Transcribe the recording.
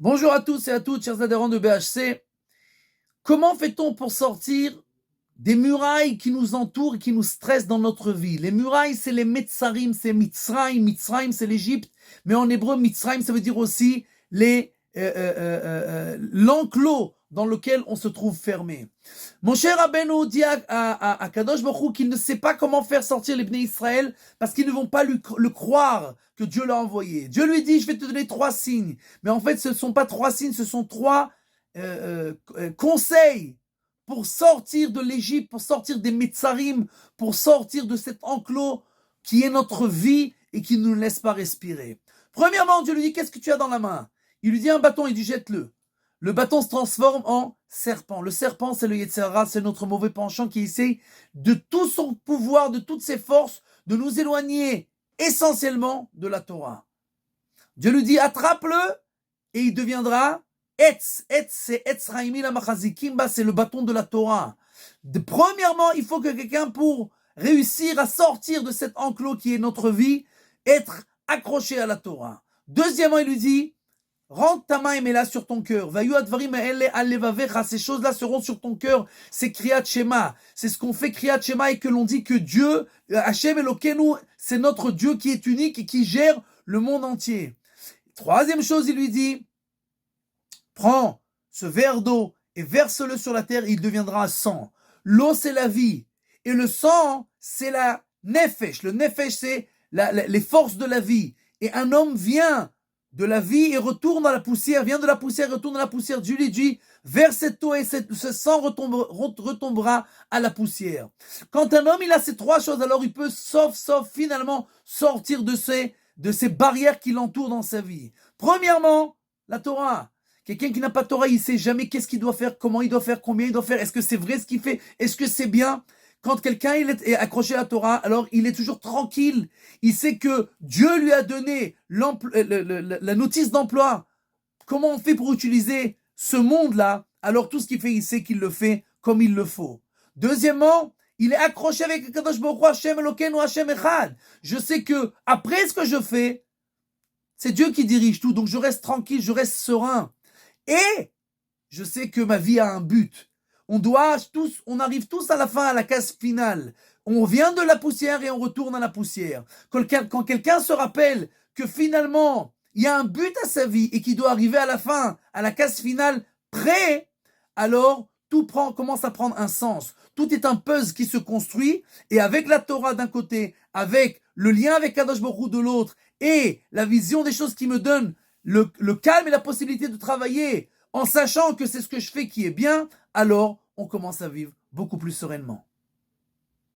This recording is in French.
Bonjour à tous et à toutes, chers adhérents de BHC. Comment fait-on pour sortir des murailles qui nous entourent et qui nous stressent dans notre vie? Les murailles, c'est les Metzarim, c'est Mitzrayim. Mitzrayim, c'est l'Égypte. Mais en hébreu, Mitzrayim, ça veut dire aussi l'enclos dans lequel on se trouve fermé. Mon cher Rabbeinu dit à Kadosh Baruch Hu qu'il ne sait pas comment faire sortir les Bnei Israël parce qu'ils ne vont pas le croire que Dieu l'a envoyé. Dieu lui dit, je vais te donner 3 signes. Mais en fait, ce ne sont pas 3 signes, ce sont 3 conseils pour sortir de l'Égypte, pour sortir des Metzarim, pour sortir de cet enclos qui est notre vie et qui ne nous laisse pas respirer. Premièrement, Dieu lui dit, qu'est-ce que tu as dans la main? Il lui dit un bâton, il dit, jette-le. Le bâton se transforme en serpent. Le serpent, c'est le Yetzer Hara, c'est notre mauvais penchant qui essaie de tout son pouvoir, de toutes ses forces, de nous éloigner essentiellement de la Torah. Dieu lui dit, attrape-le et il deviendra Etz. Etz, c'est Etz Raimi la Machazikim, c'est le bâton de la Torah. Premièrement, il faut que quelqu'un, pour réussir à sortir de cet enclos qui est notre vie, être accroché à la Torah. Deuxièmement, il lui dit, rentre ta main et mets-la sur ton cœur. Ces choses-là seront sur ton cœur. C'est Kriyat Shema. C'est ce qu'on fait Kriyat Shema et que l'on dit que Dieu, Hashem Elokeinu, c'est notre Dieu qui est unique et qui gère le monde entier. Troisième chose, il lui dit, prends ce verre d'eau et verse-le sur la terre, il deviendra un sang. L'eau, c'est la vie. Et le sang, c'est la nefesh. Le nefesh, c'est les forces de la vie. Et un homme vient de la vie et retourne à la poussière, vient de la poussière, retourne à la poussière. Dieu lui dit, verse cette eau et ce sang retombera à la poussière. Quand un homme, il a ces 3 choses, alors il peut, sauf finalement, sortir de ces barrières qui l'entourent dans sa vie. Premièrement, la Torah. Quelqu'un qui n'a pas de Torah, il ne sait jamais qu'est-ce qu'il doit faire, comment il doit faire, combien il doit faire, est-ce que c'est vrai ce qu'il fait, est-ce que c'est bien? Quand quelqu'un il est accroché à la Torah, alors il est toujours tranquille. Il sait que Dieu lui a donné la notice d'emploi. Comment on fait pour utiliser ce monde-là? Alors tout ce qu'il fait, il sait qu'il le fait comme il le faut. Deuxièmement, il est accroché avec Kadosh Baruch Hu, Hashem Elokeinu, Hashem Echad. Je sais que après ce que je fais, c'est Dieu qui dirige tout. Donc je reste tranquille, je reste serein. Et je sais que ma vie a un but. On arrive tous à la fin, à la case finale. On vient de la poussière et on retourne à la poussière. Quand quelqu'un se rappelle que finalement, il y a un but à sa vie et qu'il doit arriver à la fin, à la case finale, prêt, alors tout commence à prendre un sens. Tout est un puzzle qui se construit et avec la Torah d'un côté, avec le lien avec Kadosh Baruch Hu de l'autre et la vision des choses qui me donne le calme et la possibilité de travailler en sachant que c'est ce que je fais qui est bien, alors on commence à vivre beaucoup plus sereinement.